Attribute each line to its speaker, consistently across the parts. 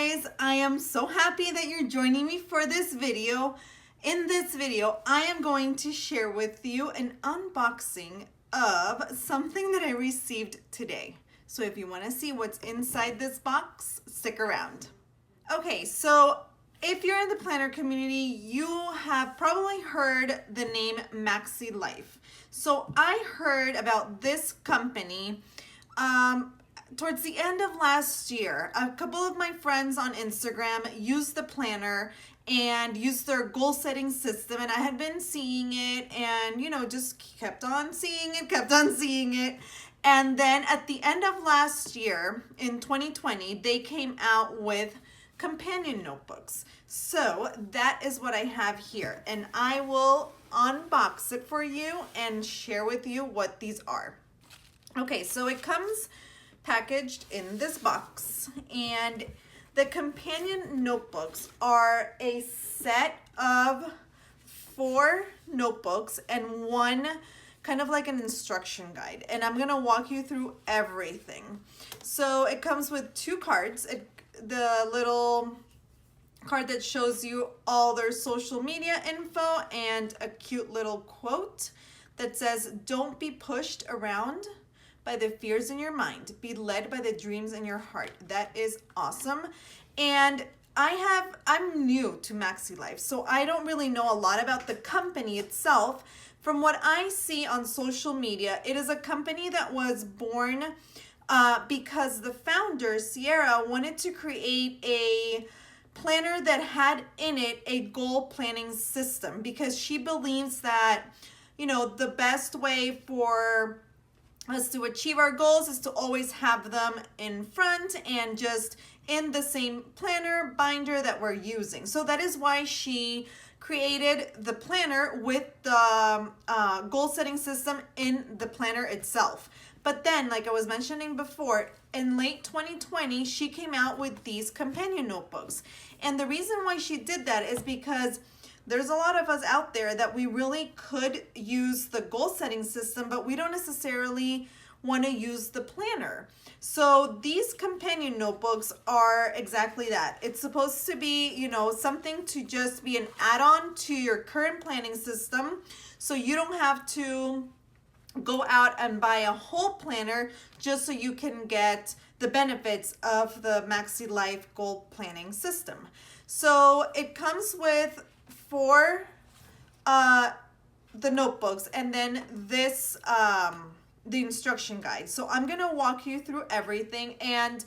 Speaker 1: guys, I am so happy that you're joining me for this video. In this video, I am going to share with you an unboxing of something that I received today. So if you want to see what's inside this box, stick around. Okay, so if you're in the planner community, you have probably heard the name Makselife. So I heard about this company towards the end of last year. A couple of my friends on Instagram used the planner and used their goal setting system, and I had been seeing it and just kept on seeing it. And then at the end of last year in 2020, they came out with companion notebooks. So that is what I have here, and I will unbox it for you and share with you what these are. Okay, so it comes packaged in this box, and the companion notebooks are a set of 4 notebooks and one kind of like an instruction guide, and I'm gonna walk you through everything. So it comes with 2 cards. The little card that shows you all their social media info and a cute little quote that says, "Don't be pushed around by the fears in your mind. Be led by the dreams in your heart." That is awesome. And I'm new to Makselife, so I don't really know a lot about the company itself. From what I see on social media, it is a company that was born because the founder, Sierra, wanted to create a planner that had in it a goal planning system, because she believes that, the best way for us to achieve our goals is to always have them in front and just in the same planner binder that we're using. So that is why she created the planner with the goal setting system in the planner itself. But then, like I was mentioning before, in late 2020, she came out with these companion notebooks. And the reason why she did that is because there's a lot of us out there that we really could use the goal setting system, but we don't necessarily want to use the planner. So these companion notebooks are exactly that. It's supposed to be, something to just be an add-on to your current planning system, so you don't have to go out and buy a whole planner just so you can get the benefits of the Makselife goal planning system. So it comes with 4 the notebooks, and then this the instruction guide. So I'm gonna walk you through everything, and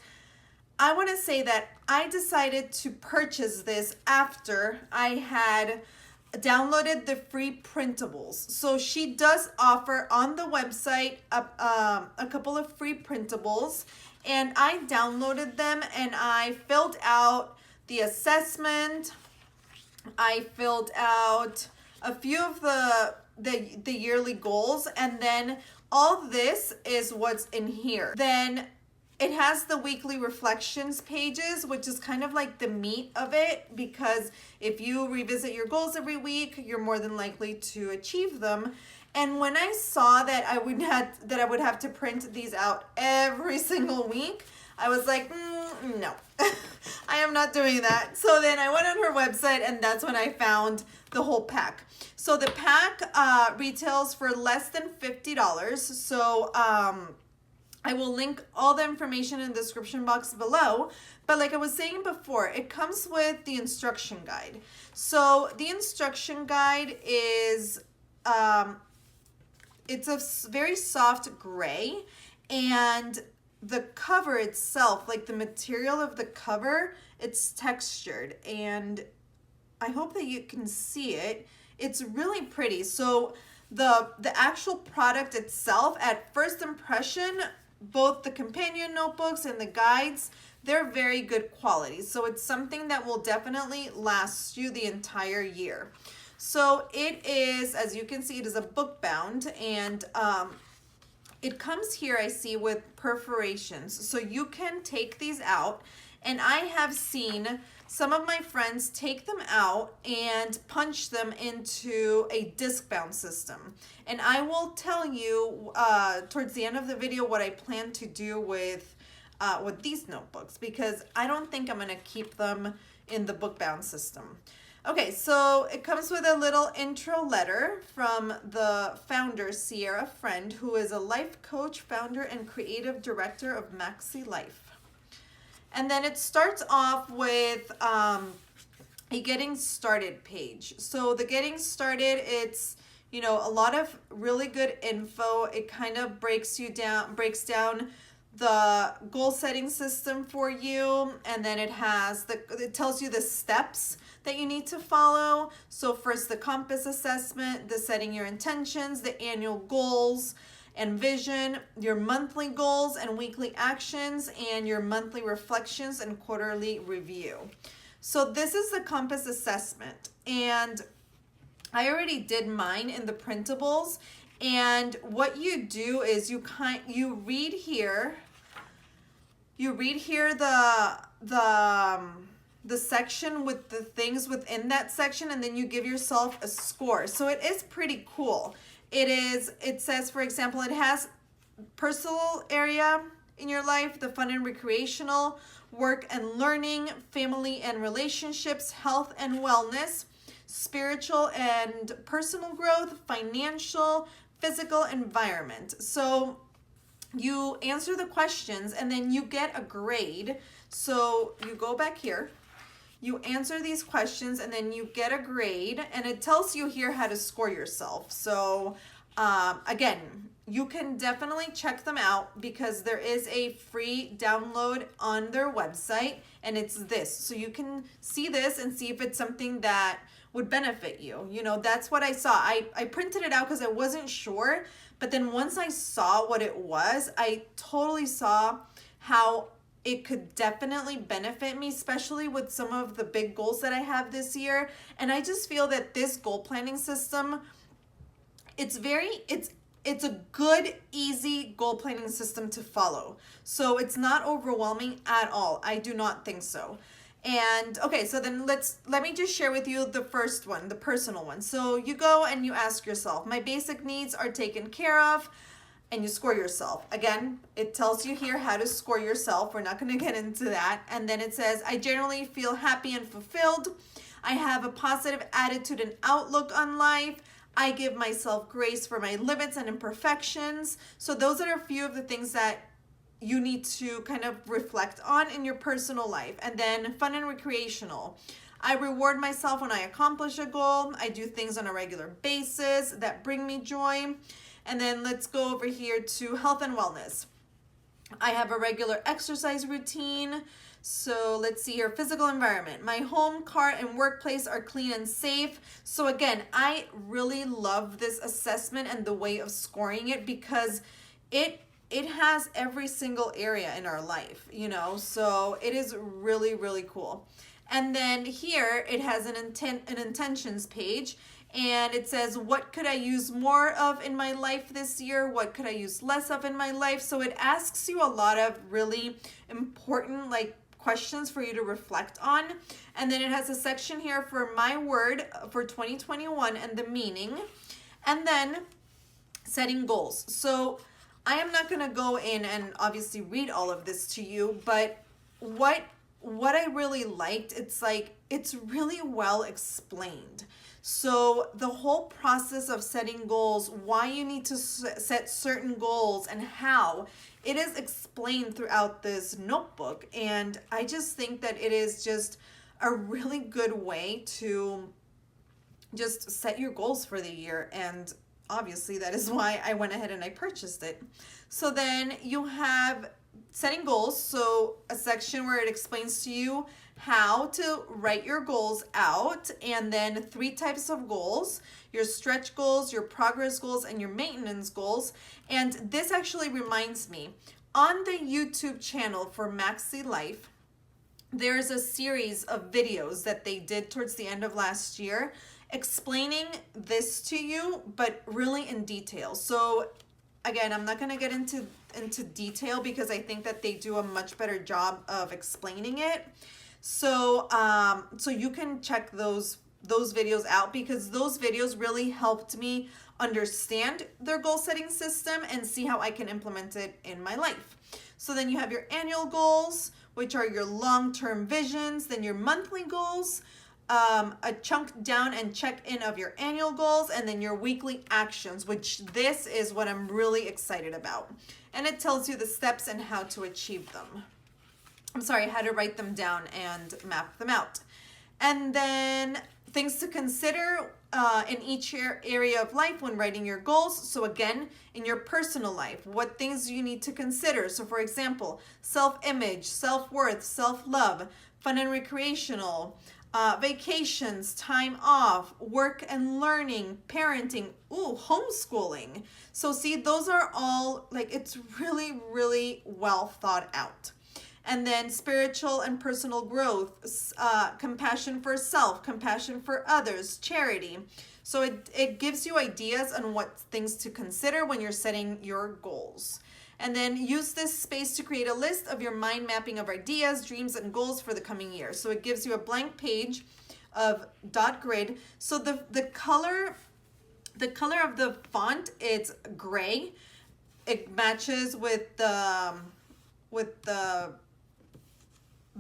Speaker 1: I want to say that I decided to purchase this after I had downloaded the free printables. So she does offer on the website a couple of free printables, and I downloaded them and I filled out the assessment. I filled out a few of the yearly goals, and then all this is what's in here. Then it has the weekly reflections pages, which is kind of like the meat of it, because if you revisit your goals every week, you're more than likely to achieve them. And when I saw that I would have to print these out every single week, I was like, no, I am not doing that. So then I went on her website, and that's when I found the whole pack. So the pack retails for less than $50. So I will link all the information in the description box below. But like I was saying before, it comes with the instruction guide. So the instruction guide is, it's a very soft gray, and the cover itself, like the material of the cover, it's textured, and I hope that you can see it. It's really pretty. So the actual product itself, at first impression, both the companion notebooks and the guides, they're very good quality. So it's something that will definitely last you the entire year. So it is, as you can see, it is a book bound, and it comes here, I see, with perforations. So you can take these out, and I have seen some of my friends take them out and punch them into a disc bound system. And I will tell you towards the end of the video what I plan to do with with these notebooks, because I don't think I'm going to keep them in the book bound system. Okay, so it comes with a little intro letter from the founder, Sierra Friend, who is a life coach, founder, and creative director of Makselife. And then it starts off with a getting started page. So the getting started, it's, you know, a lot of really good info. It kind of breaks down the goal setting system for you, and then it tells you the steps that you need to follow. So first, the compass assessment, the setting your intentions, the annual goals and vision, your monthly goals and weekly actions, and your monthly reflections and quarterly review. So this is the compass assessment, and I already did mine in the printables. And what you do is you read here the section with the things within that section, and then you give yourself a score. So it is pretty cool. It says, for example, it has personal area in your life, the fun and recreational, work and learning, family and relationships, health and wellness, spiritual and personal growth, financial, physical, environment. So you answer the questions and then you get a grade. So you go back here, you answer these questions, and then you get a grade, and it tells you here how to score yourself. So again, you can definitely check them out because there is a free download on their website, and it's this. So you can see this and see if it's something that would benefit you. You know, that's what I saw. I printed it out because I wasn't sure, but then once I saw what it was, I totally saw how it could definitely benefit me, especially with some of the big goals that I have this year. And I just feel that this goal planning system, it's a good, easy goal planning system to follow. So it's not overwhelming at all. I do not think so. And okay, so then let me just share with you the first one, the personal one. So you go and you ask yourself, my basic needs are taken care of, and you score yourself. Again, it tells you here how to score yourself. We're not going to get into that. And then it says, I generally feel happy and fulfilled. I have a positive attitude and outlook on life. I give myself grace for my limits and imperfections. So those are a few of the things that you need to kind of reflect on in your personal life. And then fun and recreational. I reward myself when I accomplish a goal. I do things on a regular basis that bring me joy. And then let's go over here to health and wellness. I have a regular exercise routine. So let's see here, physical environment. My home, car, and workplace are clean and safe. So again, I really love this assessment and the way of scoring it because it has every single area in our life, you know, so it is really, really cool. And then here it has an intentions page, and it says, what could I use more of in my life this year? What could I use less of in my life? So it asks you a lot of really important questions for you to reflect on. And then it has a section here for my word for 2021 and the meaning, and then setting goals. So I am not going to go in and obviously read all of this to you, but what I really liked, it's really well explained. So the whole process of setting goals, why you need to set certain goals and how, it is explained throughout this notebook. And I just think that it is just a really good way to just set your goals for the year. And obviously that is why I went ahead and I purchased it. So then you have setting goals. So a section where it explains to you how to write your goals out, and then 3 types of goals: your stretch goals, your progress goals, and your maintenance goals. And this actually reminds me, on the YouTube channel for Makselife, there's a series of videos that they did towards the end of last year explaining this to you, but really in detail. So again, I'm not going to get into detail because I think that they do a much better job of explaining it. So so you can check those videos out, because those videos really helped me understand their goal setting system and see how I can implement it in my life. So then you have your annual goals, which are your long-term visions, then your monthly goals, a chunk down and check in of your annual goals, and then your weekly actions, which this is what I'm really excited about. And it tells you the steps and how to achieve them. I'm sorry, how to write them down and map them out. And then things to consider in each area of life when writing your goals. So again, in your personal life, what things do you need to consider? So for example, self-image, self-worth, self-love, fun and recreational, vacations, time off, work and learning, parenting, homeschooling. So see, those are all like, it's really, really well thought out. And then spiritual and personal growth, compassion for self, compassion for others, charity. So it gives you ideas on what things to consider when you're setting your goals. And then use this space to create a list of your mind mapping of ideas, dreams, and goals for the coming year. So it gives you a blank page of dot grid. So the color of the font, it's gray. It matches with the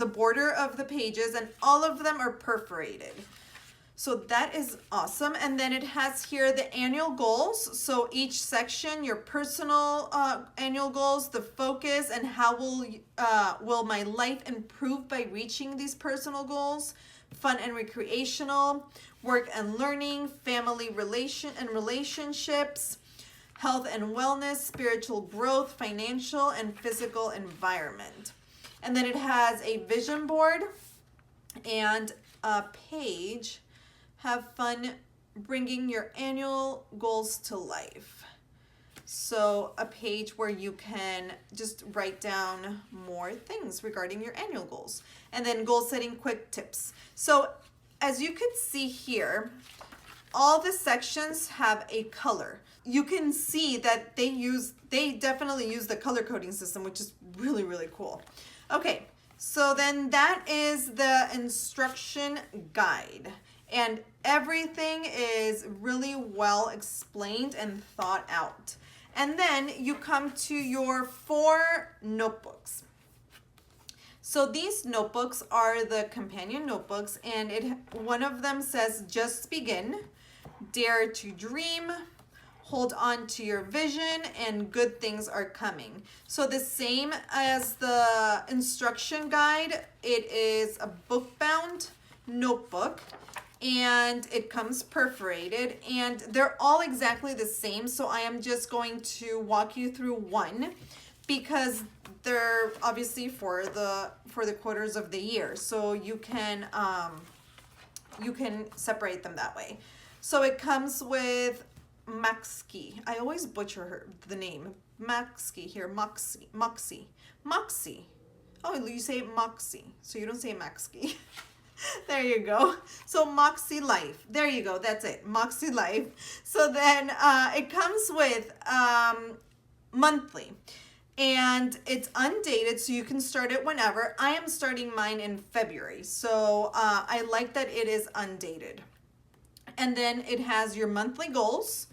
Speaker 1: border of the pages, and all of them are perforated. So that is awesome. And then it has here the annual goals. So each section, your personal annual goals, the focus, and how will my life improve by reaching these personal goals, fun and recreational, work and learning, family relationships, health and wellness, spiritual growth, financial and physical environment. And then it has a vision board and a page. Have fun bringing your annual goals to life. So a page where you can just write down more things regarding your annual goals. And then goal setting quick tips. So as you can see here, all the sections have a color. You can see that they definitely use the color coding system, which is really, really cool. Okay, so then that is the instruction guide. And everything is really well explained and thought out. And then you come to your 4 notebooks. So these notebooks are the companion notebooks, and one of them says, just begin, dare to dream, hold on to your vision, and good things are coming. So the same as the instruction guide, it is a book-bound notebook, and it comes perforated, and they're all exactly the same. So I am just going to walk you through one because they're obviously for the quarters of the year. So you can separate them that way. So it comes with Makselife. I always butcher the name. Makselife here, Moxie. Oh, you say Moxie, so you don't say Makselife. There you go. So Makselife. There you go. That's it. Makselife. So then it comes with monthly. And it's undated, so you can start it whenever. I am starting mine in February. So I like that it is undated. And then it has your monthly goals.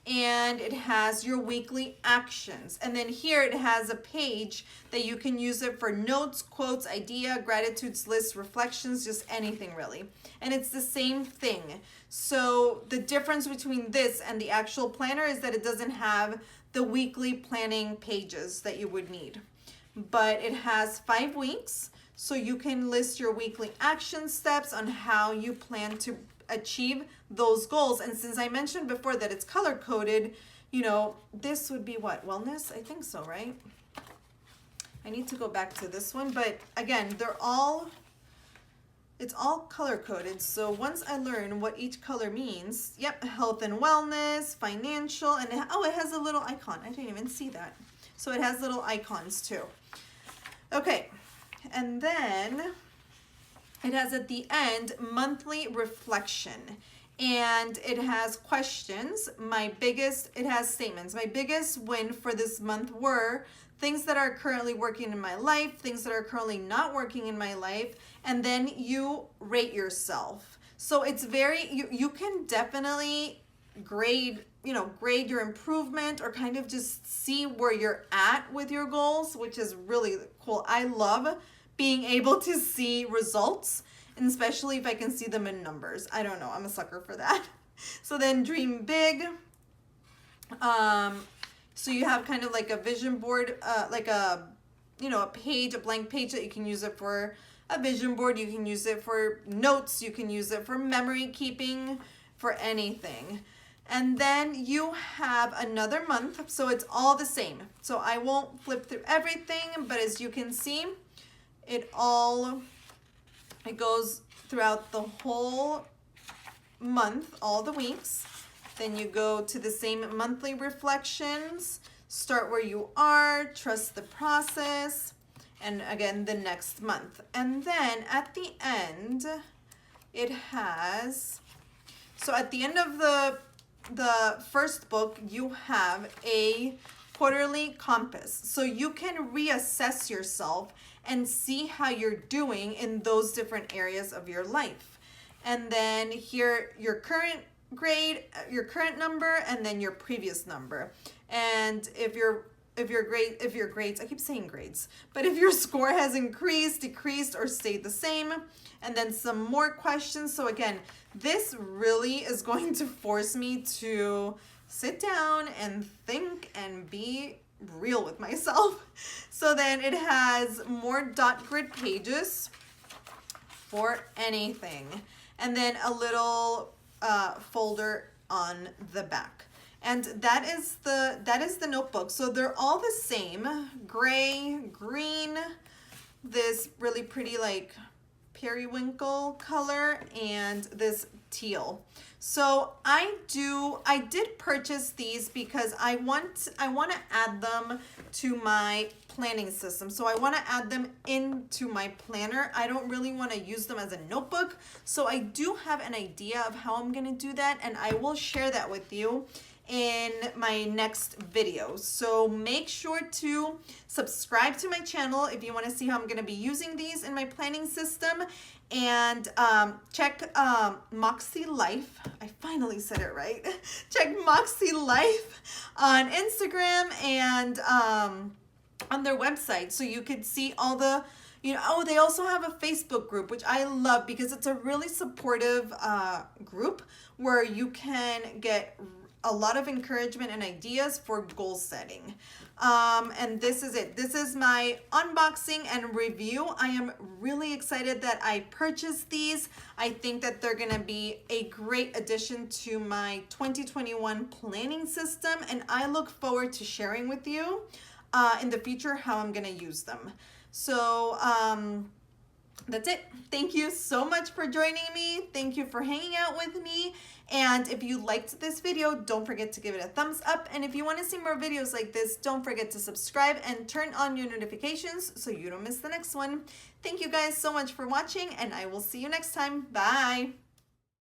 Speaker 1: And it has your weekly actions. And then here it has a page that you can use it for notes, quotes, idea, gratitudes, lists, reflections, just anything really. And it's the same thing. So the difference between this and the actual planner is that it doesn't have the weekly planning pages that you would need. But it has 5 weeks, so you can list your weekly action steps on how you plan to achieve those goals. And since I mentioned before that it's color coded, you know, this would be what, wellness? I think so, right? I need to go back to this one, but again, it's all color coded. So once I learn what each color means, yep, health and wellness, financial, and it has a little icon. I didn't even see that. So it has little icons too. Okay, and then it has at the end monthly reflection, and it has questions. It has statements. My biggest win for this month were things that are currently working in my life, things that are currently not working in my life, and then you rate yourself. So it's very, you can definitely grade, grade your improvement, or kind of just see where you're at with your goals, which is really cool. I love being able to see results, and especially if I can see them in numbers. I don't know, I'm a sucker for that. So then dream big. So you have kind of like a vision board, like a page, a blank page that you can use it for a vision board. You can use it for notes. You can use it for memory keeping, for anything. And then you have another month, so it's all the same. So I won't flip through everything, but as you can see, it goes throughout the whole month, all the weeks. Then you go to the same monthly reflections, start where you are, trust the process, and again the next month. And then at the end, it has, so at the end of the first book, you have a quarterly compass. So you can reassess yourself and see how you're doing in those different areas of your life. And then here, your current grade, your current number, and then your previous number. And if your grades, I keep saying grades, but if your score has increased, decreased, or stayed the same, and then some more questions. So again, this really is going to force me to sit down and think and be real with myself. So then it has more dot grid pages for anything, and then a little folder on the back. And that is the notebook. So they're all the same, gray, green, this really pretty like periwinkle color, and this teal. So I did purchase these because I want to add them to my planning system. So I want to add them into my planner. I don't really want to use them as a notebook. So I do have an idea of how I'm going to do that, and I will share that with you in my next video. So make sure to subscribe to my channel if you want to see how I'm going to be using these in my planning system, and check Makselife. I finally said it right. Check Makselife on Instagram and on their website, so you could see all the they also have a Facebook group, which I love because it's a really supportive group where you can get a lot of encouragement and ideas for goal setting. And this is it. This is my unboxing and review. I am really excited that I purchased these. I think that they're gonna be a great addition to my 2021 planning system, and I look forward to sharing with you in the future how I'm gonna use them. So that's it. Thank you so much for joining me. Thank you for hanging out with me. And if you liked this video, don't forget to give it a thumbs up. And if you want to see more videos like this, don't forget to subscribe and turn on your notifications so you don't miss the next one. Thank you guys so much for watching, and I will see you next time. Bye.